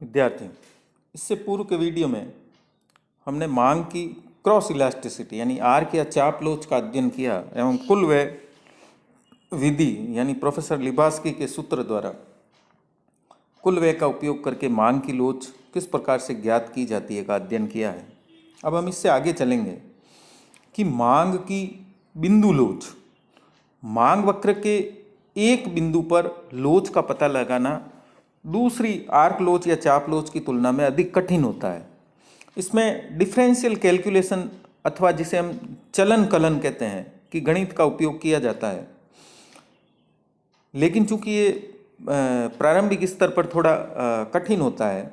विद्यार्थियों, इससे पूर्व के वीडियो में हमने मांग की क्रॉस इलास्टिसिटी यानी आर्क या चाप लोच का अध्ययन किया एवं कुल व्यय विधि यानी प्रोफेसर लिबास्की के सूत्र द्वारा कुल व्यय का उपयोग करके मांग की लोच किस प्रकार से ज्ञात की जाती है का अध्ययन किया है। अब हम इससे आगे चलेंगे कि मांग की बिंदु लोच, मांग वक्र के एक बिंदु पर लोच का पता लगाना दूसरी आर्क लोच या चाप लोच की तुलना में अधिक कठिन होता है। इसमें डिफरेंशियल कैलकुलेशन अथवा जिसे हम चलन कलन कहते हैं कि गणित का उपयोग किया जाता है, लेकिन चूंकि ये प्रारंभिक स्तर पर थोड़ा कठिन होता है,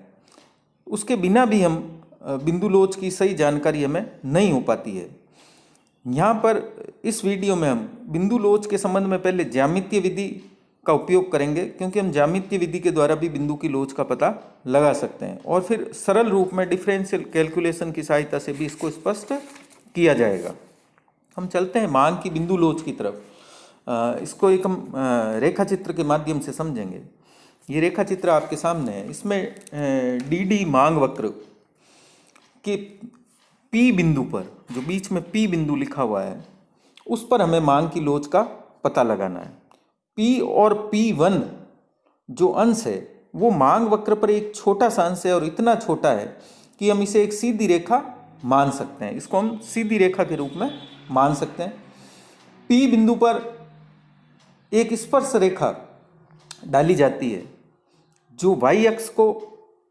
उसके बिना भी हम बिंदु लोच की सही जानकारी हमें नहीं हो पाती है। यहाँ पर इस वीडियो में हम बिंदु लोच के संबंध में पहले ज्यामितीय विधि का उपयोग करेंगे, क्योंकि हम ज्यामितीय विधि के द्वारा भी बिंदु की लोच का पता लगा सकते हैं और फिर सरल रूप में डिफरेंशियल कैलकुलेशन की सहायता से भी इसको स्पष्ट किया जाएगा। हम चलते हैं मांग की बिंदु लोच की तरफ। इसको एक हम रेखा चित्र के माध्यम से समझेंगे। ये रेखा चित्र आपके सामने है। इसमें डी मांग वक्र के P बिंदु पर, जो बीच में P बिंदु लिखा हुआ है, उस पर हमें मांग की लोच का पता लगाना है। P और P1 जो अंश है वो मांग वक्र पर एक छोटा सा अंश है और इतना छोटा है कि हम इसे एक सीधी रेखा मान सकते हैं। इसको हम सीधी रेखा के रूप में मान सकते हैं। P बिंदु पर एक स्पर्श रेखा डाली जाती है जो y अक्ष को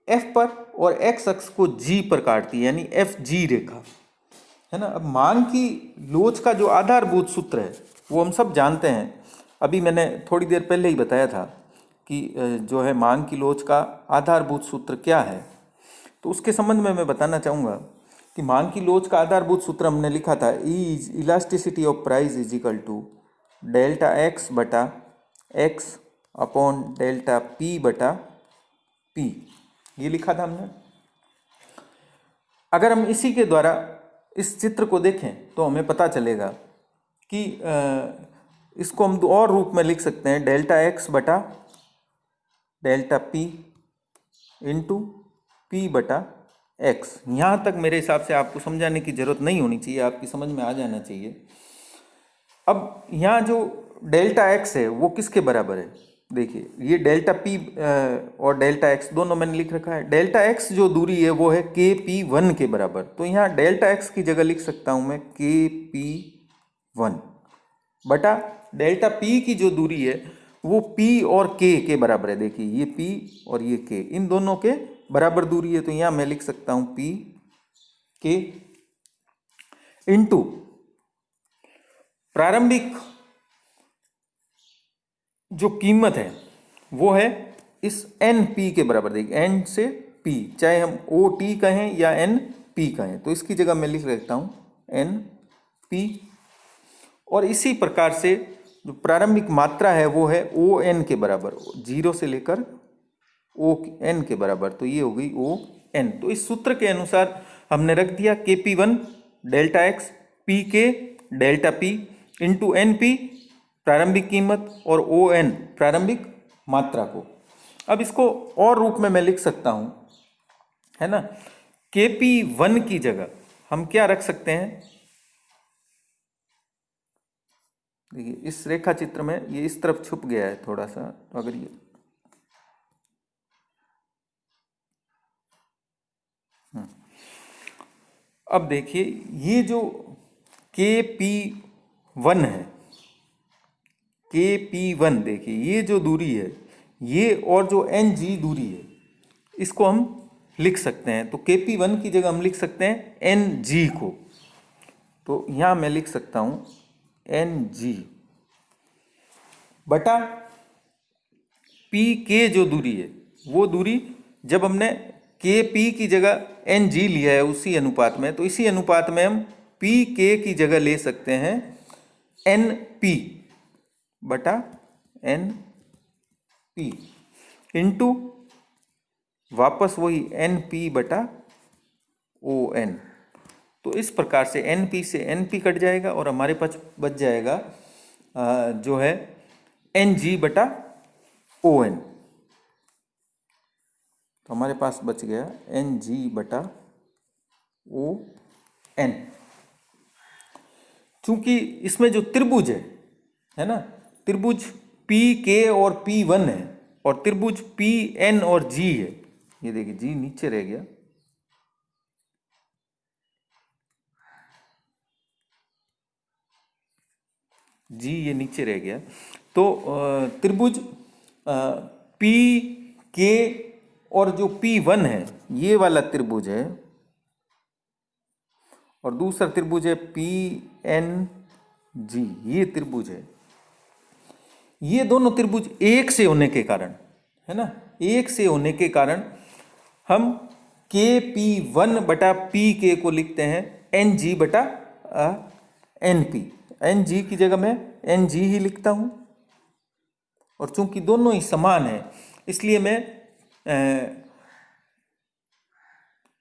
F पर और x अक्ष को G पर काटती है, यानी FG रेखा है ना। अब मांग की लोच का जो आधारभूत सूत्र है वो हम सब जानते हैं। अभी मैंने थोड़ी देर पहले ही बताया था कि जो है मांग की लोच का आधारभूत सूत्र क्या है। तो उसके संबंध में मैं बताना चाहूँगा कि मांग की लोच का आधारभूत सूत्र हमने लिखा था, elasticity of price is equal to delta X बटा एक्स अपॉन डेल्टा पी बटा पी, ये लिखा था हमने। अगर हम इसी के द्वारा इस चित्र को देखें तो हमें पता चलेगा कि इसको हम और रूप में लिख सकते हैं, डेल्टा एक्स बटा डेल्टा पी इंटू पी बटा एक्स। यहाँ तक मेरे हिसाब से आपको समझाने की जरूरत नहीं होनी चाहिए, आपकी समझ में आ जाना चाहिए। अब यहाँ जो डेल्टा एक्स है वो किसके बराबर है? देखिए, ये डेल्टा पी और डेल्टा एक्स दोनों मैंने लिख रखा है। डेल्टा एक्स जो दूरी है वो है के पी वन के बराबर। तो यहाँ डेल्टा एक्स की जगह लिख सकता हूँ मैं के पी वन बटा डेल्टा पी की जो दूरी है वो पी और के बराबर है। देखिए, ये पी और ये के, इन दोनों के बराबर दूरी है। तो यहाँ मैं लिख सकता हूँ पी के इंटू प्रारंभिक जो कीमत है वो है इस एन पी के बराबर। देखिए, एन से पी, चाहे हम ओ टी कहें या एन पी कहें, तो इसकी जगह मैं लिख लेता हूँ एन पी। और इसी प्रकार से जो प्रारंभिक मात्रा है वो है ओ एन के बराबर, 0 से लेकर ओ एन के बराबर। तो ये हो गई ओ एन। तो इस सूत्र के अनुसार हमने रख दिया K P one delta X P K delta P into N P प्रारंभिक कीमत और ओ एन प्रारंभिक मात्रा को। अब इसको और रूप में मैं लिख सकता हूं, है ना। के पी वन की जगह हम क्या रख सकते हैं? देखिए, इस रेखा चित्र में ये इस तरफ छुप गया है थोड़ा सा, तो अगर ये अब देखिए, ये जो के पी वन है, के पी वन, देखिए ये जो दूरी है ये, और जो एन जी दूरी है, इसको हम लिख सकते हैं। तो के पी वन की जगह हम लिख सकते हैं एन जी को। तो यहाँ मैं लिख सकता हूँ एन जी बटा पी के जो दूरी है वो दूरी, जब हमने के पी की जगह एन जी लिया है उसी अनुपात में, तो इसी अनुपात में हम पी के की जगह ले सकते हैं एन पी बटा एन पी इंटू वापस वही एन पी बटा ओ एन। तो इस प्रकार से एन पी से एन पी कट जाएगा और हमारे पास बच जाएगा जो है एन जी बटा ओ एन। तो हमारे पास बच गया एन जी बटा ओ एन। चूंकि इसमें जो त्रिभुज है ना, त्रिभुज पी के और पी वन है और त्रिभुज पी एन और जी है। ये देखिए जी नीचे रह गया, जी ये नीचे रह गया। तो त्रिभुज पी के और जो पी वन है ये वाला त्रिभुज है, और दूसरा त्रिभुज है पी एन जी, ये त्रिभुज है। ये दोनों त्रिभुज एक से होने के कारण, है ना, एक से होने के कारण हम के पी वन बटा पी के को लिखते हैं एन जी बटा एन पी। एन जी की जगह मैं एन जी ही लिखता हूं, और चूंकि दोनों ही समान है इसलिए मैं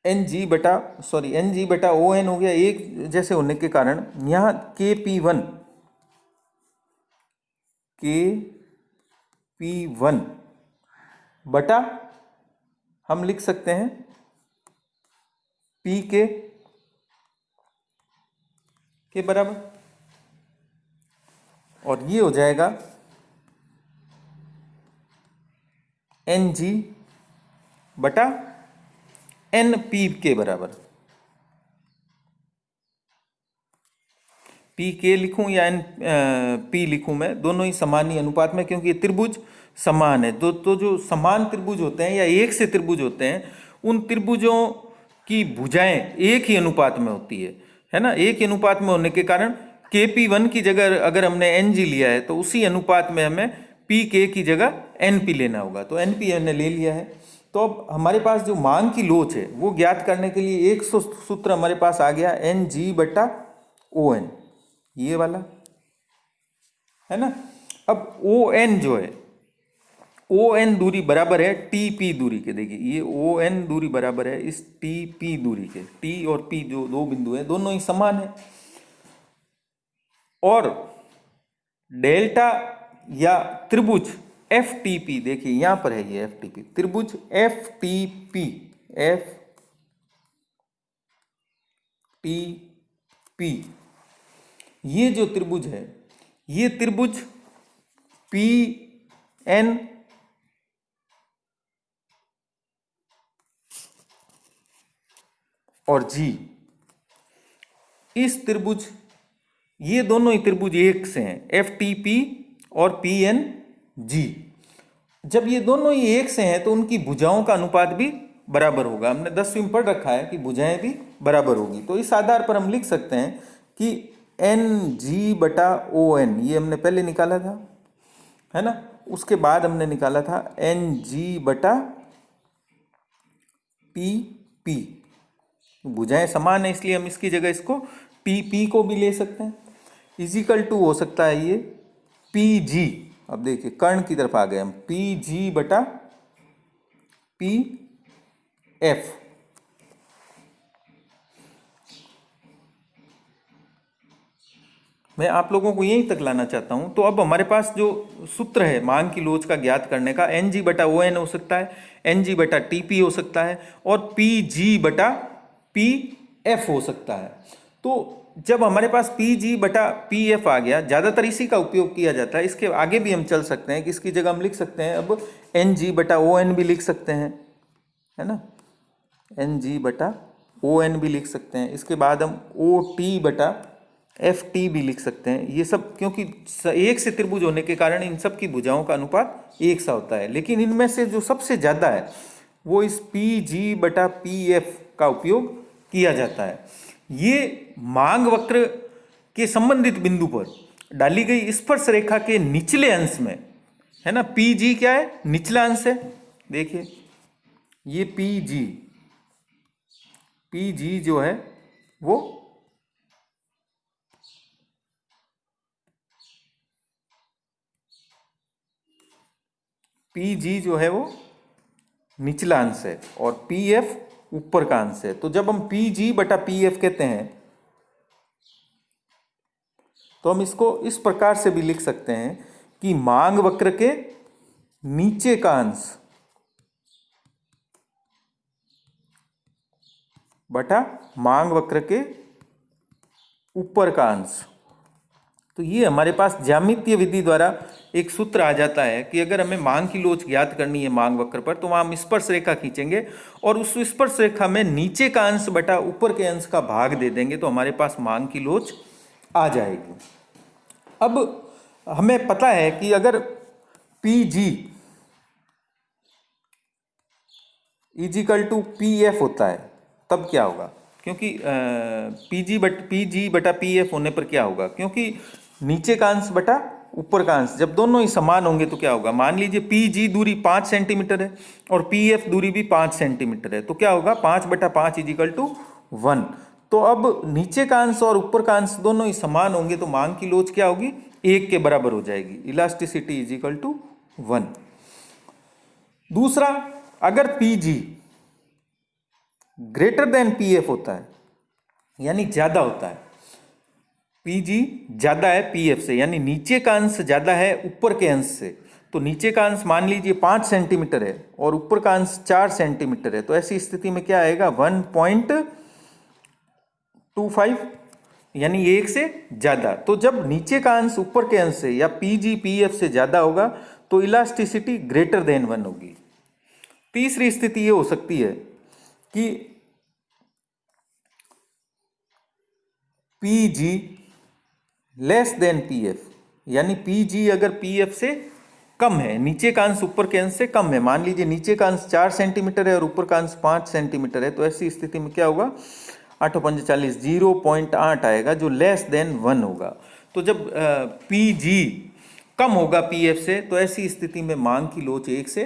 एन जी बटा ओ एन हो गया, एक जैसे होने के कारण यहाँ के पी वन बटा हम लिख सकते हैं पी के बराबर, और ये हो जाएगा एन जी बटा एन पी के बराबर। पी के लिखूं या एन पी लिखूं, मैं दोनों ही समान ही अनुपात में, क्योंकि ये त्रिभुज समान है। तो जो समान त्रिभुज होते हैं या एक से त्रिभुज होते हैं उन त्रिभुजों की भुजाएं एक ही अनुपात में होती है ना। एक ही अनुपात में होने के कारण के पी वन की जगह अगर हमने एन जी लिया है तो उसी अनुपात में हमें पी के की जगह एन पी लेना होगा। तो एन पी हमने ले लिया है। तो अब हमारे पास जो मांग की लोच है वो ज्ञात करने के लिए एक सूत्र हमारे पास आ गया एन जी बटा ओ एन, ये वाला है ना। अब ओ एन जो है, ओ एन दूरी बराबर है टी पी दूरी के। देखिए ये ओ एन दूरी बराबर है इस टी पी दूरी के। टी और पी जो दो बिंदु है दोनों ही समान है, और डेल्टा या त्रिभुज एफ टी पी, देखिए यहां पर है ये एफ टी पी, त्रिभुज एफ टी पी ये जो त्रिभुज है ये त्रिभुज पी एन और जी, इस त्रिभुज, ये दोनों ही त्रिभुज एक से हैं, एफ टी पी और पी एन जी। जब ये दोनों ही एक से हैं तो उनकी भुजाओं का अनुपात भी बराबर होगा। हमने 10वीं में पढ़ रखा है कि भुजाएं भी बराबर होगी। तो इस आधार पर हम लिख सकते हैं कि एन जी बटा ओ एन, ये हमने पहले निकाला था, है ना। उसके बाद हमने निकाला था एन जी बटा टी पी। भुजाएं समान है इसलिए हम इसकी जगह इसको टी पी को भी ले सकते हैं। इजिकल टू हो सकता है ये पी जी, अब देखिए कर्ण की तरफ आ गए हम, पी जी बटा पी एफ। मैं आप लोगों को यहीं तक लाना चाहता हूं। तो अब हमारे पास जो सूत्र है मांग की लोच का ज्ञात करने का, एन जी बटा ओ एन हो सकता है, एन जी बटा टी पी हो सकता है, और पी जी बटा पी एफ हो सकता है। तो जब हमारे पास पी जी बटा पी एफ आ गया, ज़्यादातर इसी का उपयोग किया जाता है। इसके आगे भी हम चल सकते हैं कि इसकी जगह हम लिख सकते हैं अब एन जी बटा ओ एन भी लिख सकते हैं, है ना, एन जी बटा ओ एन भी लिख सकते हैं। इसके बाद हम ओ टी बटा एफ टी भी लिख सकते हैं। ये सब क्योंकि एक से त्रिभुज होने के कारण इन सब की भुजाओं का अनुपात एक सा होता है। लेकिन इनमें से जो सबसे ज़्यादा है वो इस पी जी बटा पी एफ का उपयोग किया जाता है। ये मांग वक्र के संबंधित बिंदु पर डाली गई स्पर्श रेखा के निचले अंश में, है ना, पी जी क्या है, निचला अंश है। देखिए ये पी जी जो है वो पी जी जो है वो निचला अंश है और पी एफ ऊपर का अंश है। तो जब हम पी जी बटा पी एफ कहते हैं तो हम इसको इस प्रकार से भी लिख सकते हैं कि मांग वक्र के नीचे का अंश बटा मांग वक्र के ऊपर का अंश। तो ये हमारे पास ज्यामितीय विधि द्वारा एक सूत्र आ जाता है कि अगर हमें मांग की लोच ज्ञात करनी है मांग वक्र पर, तो वहां हम स्पर्श रेखा खींचेंगे और उस स्पर्श रेखा में नीचे का अंश बटा ऊपर के अंश का भाग दे देंगे, तो हमारे पास मांग की लोच आ जाएगी। अब हमें पता है कि अगर P G equal to P F होता है तब क्या होगा, क्योंकि पी जी बटा पी एफ होने पर क्या होगा, क्योंकि नीचे का अंश बटा ऊपर का अंश जब दोनों ही समान होंगे तो क्या होगा। मान लीजिए पी जी दूरी 5 सेंटीमीटर है और पी एफ दूरी भी 5 सेंटीमीटर है, तो क्या होगा 5/5 इजिकल टू 1। तो अब नीचे का अंश और ऊपर का अंश दोनों ही समान होंगे तो मांग की लोच क्या होगी, 1 के बराबर हो जाएगी। Elasticity equal to 1। दूसरा, अगर P G greater than P F होता है, यानी ज्यादा होता है, पी जी ज्यादा है पी एफ से, यानी नीचे का अंश ज्यादा है ऊपर के अंश से, तो नीचे का अंश मान लीजिए 5 सेंटीमीटर है और ऊपर का अंश 4 सेंटीमीटर है, तो ऐसी स्थिति में क्या आएगा 1.25, यानी 1 से ज्यादा। तो जब नीचे का अंश ऊपर के अंश से या पी जी पी एफ से ज्यादा होगा तो इलास्टिसिटी ग्रेटर देन 1 होगी। तीसरी स्थिति ये हो सकती है कि P G less than P F, यानी पी जी अगर पी एफ से कम है, नीचे का अंश ऊपर के अंश से कम है, मान लीजिए नीचे का अंश 4 सेंटीमीटर है और ऊपर का अंश 5 सेंटीमीटर है, तो ऐसी स्थिति में क्या होगा 8×5 = 0.8 आएगा, जो लेस देन 1 होगा। तो जब पी जी कम होगा पी एफ से, तो ऐसी स्थिति में मांग की लोच 1 से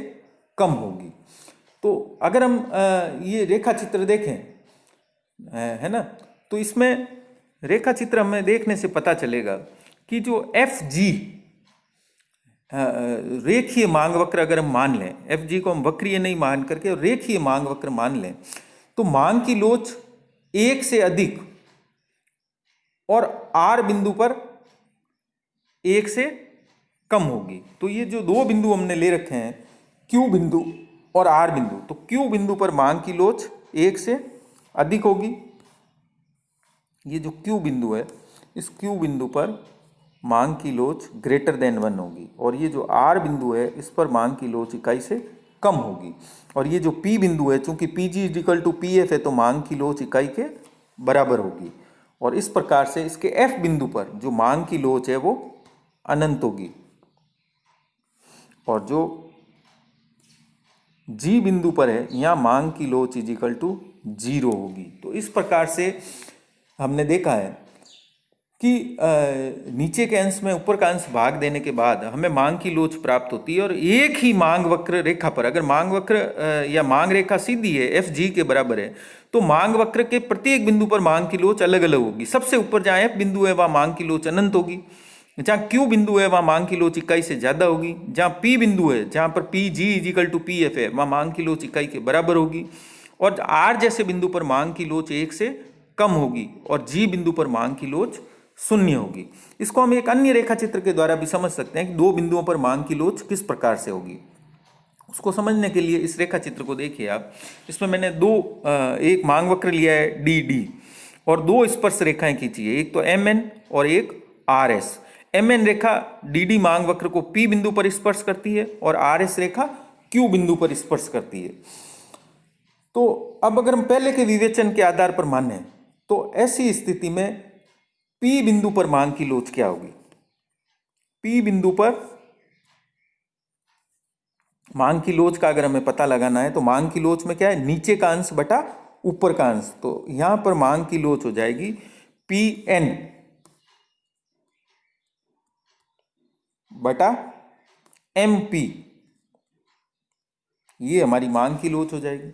कम होगी। तो अगर हम ये रेखा चित्र देखें, है ना, तो इसमें रेखा चित्र हमें देखने से पता चलेगा कि जो एफ जी रेखीय मांग वक्र अगर हम मान लें, एफ जी को हम वक्रीय नहीं मान करके रेखीय मांग वक्र मान लें, तो मांग की लोच 1 से अधिक और आर बिंदु पर 1 से कम होगी। तो ये जो दो बिंदु हमने ले रखे हैं, क्यू बिंदु और आर बिंदु, तो क्यू बिंदु पर मांग की लोच 1 से अधिक होगी। ये जो क्यू बिंदु है, इस क्यू बिंदु पर मांग की लोच ग्रेटर देन 1 होगी, और ये जो आर बिंदु है इस पर मांग की लोच इकाई से कम होगी। और ये जो पी बिंदु है, चूंकि P G equal to P F है, तो मांग की लोच इकाई के बराबर होगी। और इस प्रकार से इसके एफ बिंदु पर जो मांग की लोच है वो अनंत होगी, और जो जी बिंदु पर है यहाँ मांग की लोच इजिकल टू 0 होगी। तो इस प्रकार से हमने देखा है कि नीचे के अंश में ऊपर का अंश भाग देने के बाद हमें मांग की लोच प्राप्त होती है। और एक ही मांग वक्र रेखा पर अगर मांग वक्र या मांग रेखा सीधी है, एफ जी के बराबर है, तो मांग वक्र के प्रत्येक बिंदु पर मांग की लोच अलग अलग होगी। सबसे ऊपर जहाँ एफ बिंदु है वहाँ मांग की लोच अनंत होगी, जहाँ क्यू बिंदु है वहाँ मांग की लोच इकाई से ज्यादा होगी, जहाँ पी बिंदु है, जहाँ पर P G equal to P F है, वहाँ मांग की लोच इकाई के बराबर होगी, और आर जैसे बिंदु पर मांग की लोच 1 से कम होगी, और जी बिंदु पर मांग की लोच 0 होगी। इसको हम एक अन्य रेखा चित्र के द्वारा भी समझ सकते हैं कि दो बिंदुओं पर मांग की लोच किस प्रकार से होगी। उसको समझने के लिए इस रेखा चित्र को देखिए आप। इसमें मैंने एक मांग वक्र लिया है डी डी, और दो स्पर्श रेखाएं खींची है, एक तो एम एन और एक आर एस। एम एन रेखा डी डी मांग वक्र को पी बिंदु पर स्पर्श करती है और आर एस रेखा क्यू बिंदु पर स्पर्श करती है। तो अब अगर हम पहले के विवेचन के आधार पर माने, तो ऐसी स्थिति में पी बिंदु पर मांग की लोच क्या होगी। पी बिंदु पर मांग की लोच का अगर हमें पता लगाना है, तो मांग की लोच में क्या है, नीचे का अंश बटा ऊपर का अंश। तो यहां पर मांग की लोच हो जाएगी पी एन बटा एम पी, ये हमारी मांग की लोच हो जाएगी,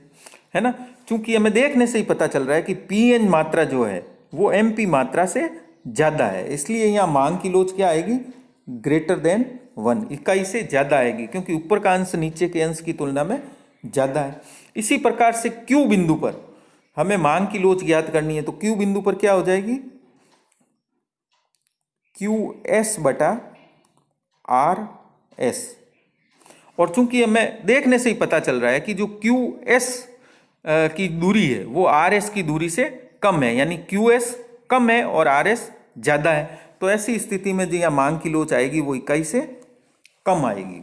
है ना। क्योंकि हमें देखने से ही पता चल रहा है कि पी एन मात्रा जो है वो एम पी मात्रा से ज्यादा है, इसलिए यहां मांग की लोच क्या आएगी, ग्रेटर देन 1, इकाई से ज्यादा आएगी, क्योंकि ऊपर का अंश नीचे के अंश की तुलना में ज्यादा है। इसी प्रकार से क्यू बिंदु पर हमें मांग की लोच ज्ञात करनी है, तो क्यू बिंदु पर क्या हो जाएगी, क्यू एस बटा आर एस। और चूंकि हमें देखने से ही पता चल रहा है कि जो क्यू एस की दूरी है वो आर एस की दूरी से कम है, यानी क्यू एस कम है और आर एस ज़्यादा है। तो ऐसी स्थिति में जो यहाँ मांग की लोच आएगी वो इकाई से कम आएगी।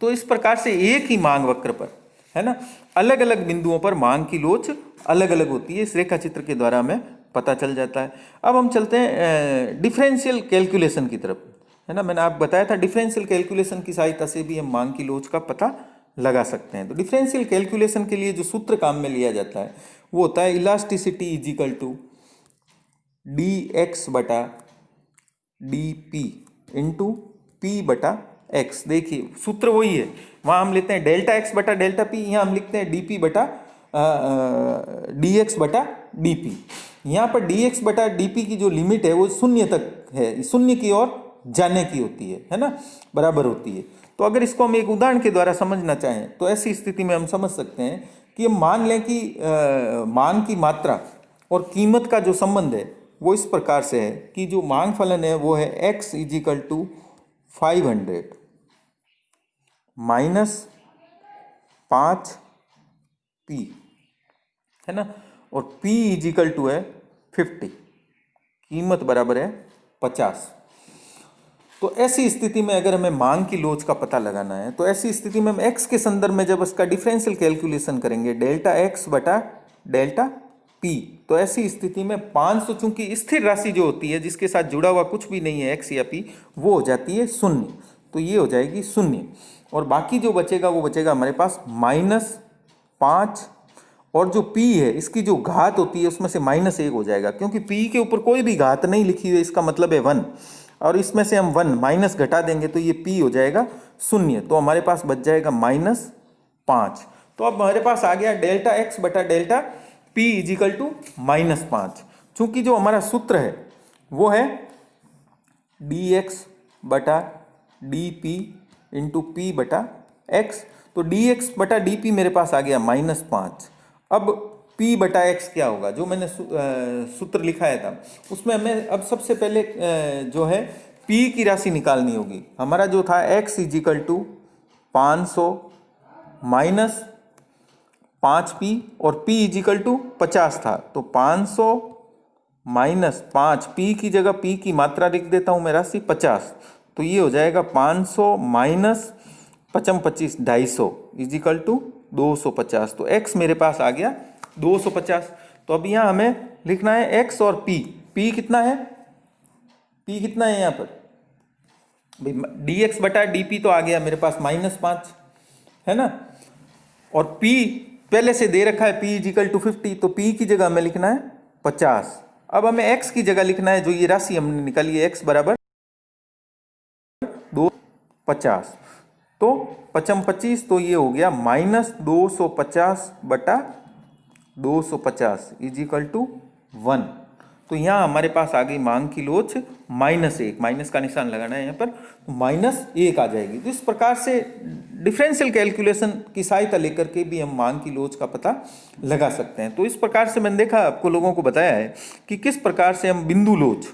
तो इस प्रकार से एक ही मांग वक्र पर, है ना, अलग अलग बिंदुओं पर मांग की लोच अलग अलग होती है। इस रेखा चित्र के द्वारा हमें पता चल जाता है। अब हम चलते हैं डिफरेंशियल कैलकुलेशन की तरफ, है ना। मैंने आपको बताया था डिफरेंशियल कैलकुलेशन की सहायता से भी हम मांग की लोच का पता लगा सकते हैं। तो डिफरेंशियल कैलकुलेशन के लिए जो सूत्र काम में लिया जाता है वो होता है elasticity is equal to D X बटा डी पी इंटू पी बटा एक्स। देखिए सूत्र वही है, वहाँ हम लेते हैं डेल्टा एक्स बटा डेल्टा पी, यहाँ हम लिखते हैं डी पी बटा डी एक्स बटा डी पी। यहाँ पर डी एक्स बटा डी पी की जो लिमिट है वो शून्य तक है, शून्य की ओर जाने की होती है ना, बराबर होती है। तो अगर इसको हम एक उदाहरण के द्वारा समझना चाहें तो ऐसी स्थिति में हम समझ सकते हैं कि हम मान लें कि मांग की मात्रा और कीमत का जो संबंध है वो इस प्रकार से है कि जो मांग फलन है वो है x is equal to 500 minus 5p, है ना, और p इज इक्वल टू है 50, कीमत बराबर है 50। तो ऐसी स्थिति में अगर हमें मांग की लोच का पता लगाना है तो ऐसी स्थिति में हम x के संदर्भ में जब इसका डिफरेंशियल कैलकुलेशन करेंगे डेल्टा x बटा डेल्टा p, तो ऐसी स्थिति में 500 चूंकि स्थिर राशि जो होती है जिसके साथ जुड़ा हुआ कुछ भी नहीं है x या p, वो हो जाती है शून्य। तो ये हो जाएगी शून्य और बाकी जो बचेगा वो बचेगा हमारे पास -5, और जो p है इसकी जो घात होती है उसमें से -1 हो जाएगा, क्योंकि p के ऊपर कोई भी घात नहीं लिखी हुई, इसका मतलब है 1, और इसमें से हम 1 माइनस घटा देंगे तो ये p हो जाएगा शून्य। तो हमारे पास बच जाएगा -5। तो अब हमारे पास आ गया डेल्टा x बटा delta p is equal to -5। चूंकि जो हमारा सूत्र है वो है dx बटा dp इंटू p बटा x, तो dx बटा dp मेरे पास आ गया -5। अब p बटा x क्या होगा, जो मैंने सूत्र लिखाया था उसमें हमें अब सबसे पहले जो है p की राशि निकालनी होगी। हमारा जो था x is equal to 500 minus 5p और p इज इक्वल टू 50 था, तो 500 माइनस 5, p की जगह p की मात्रा लिख देता हूँ मैं राशि 50, तो ये हो जाएगा 500 माइनस 55 250 इज इक्वल टू 250। तो x मेरे पास आ गया 250। तो अब यहाँ हमें लिखना है x और p कितना है, p कितना है यहाँ पर भाई, dx बटा dp तो आ गया मेरे पास -5, है ना, और p पहले से दे रखा है p इज इक्वल टू 50, तो p की जगह हमें लिखना है 50। अब हमें x की जगह लिखना है, जो ये राशि हमने निकाली है x बराबर 250, तो 55, तो ये हो गया -250 बटा 250 इज इक्वल टू 1। तो यहाँ हमारे पास आ गई मांग की लोच -1, माइनस का निशान लगाना है यहाँ पर, तो -1 आ जाएगी। तो इस प्रकार से डिफरेंशियल कैलकुलेशन की सहायता लेकर के भी हम मांग की लोच का पता लगा सकते हैं। तो इस प्रकार से मैंने देखा आपको लोगों को बताया है कि किस प्रकार से हम बिंदु लोच,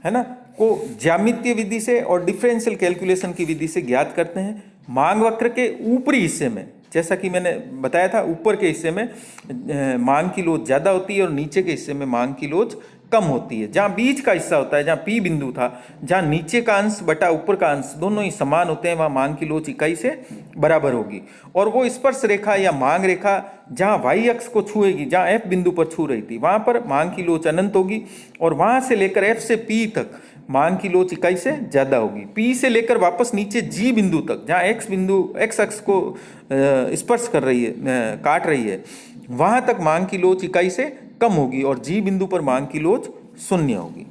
है ना, को ज्यामितीय विधि से और डिफरेंशियल कैलकुलेशन की विधि से ज्ञात करते हैं। मांग वक्र के ऊपरी हिस्से में, जैसा कि मैंने बताया था, ऊपर के हिस्से में मांग की लोच ज़्यादा होती है और नीचे के हिस्से में मांग की लोच कम होती है। जहाँ बीच का हिस्सा होता है, जहाँ P बिंदु था, जहाँ नीचे का अंश बटा ऊपर का अंश दोनों ही समान होते हैं, वहाँ मांग की लोच इकाई से बराबर होगी। और वो स्पर्श रेखा या मांग रेखा जहाँ y अक्ष को छुएगी, जहाँ F बिंदु पर छू रही थी, वहाँ पर मांग की लोच अनंत होगी, और वहाँ से लेकर F से P तक मांग की लोच इकाई से ज़्यादा होगी। P से लेकर वापस नीचे G बिंदु तक, जहाँ x अक्ष को स्पर्श कर रही है, काट रही है, वहाँ तक मांग की लोच इकाई से कम होगी, और G बिंदु पर मांग की लोच शून्य होगी।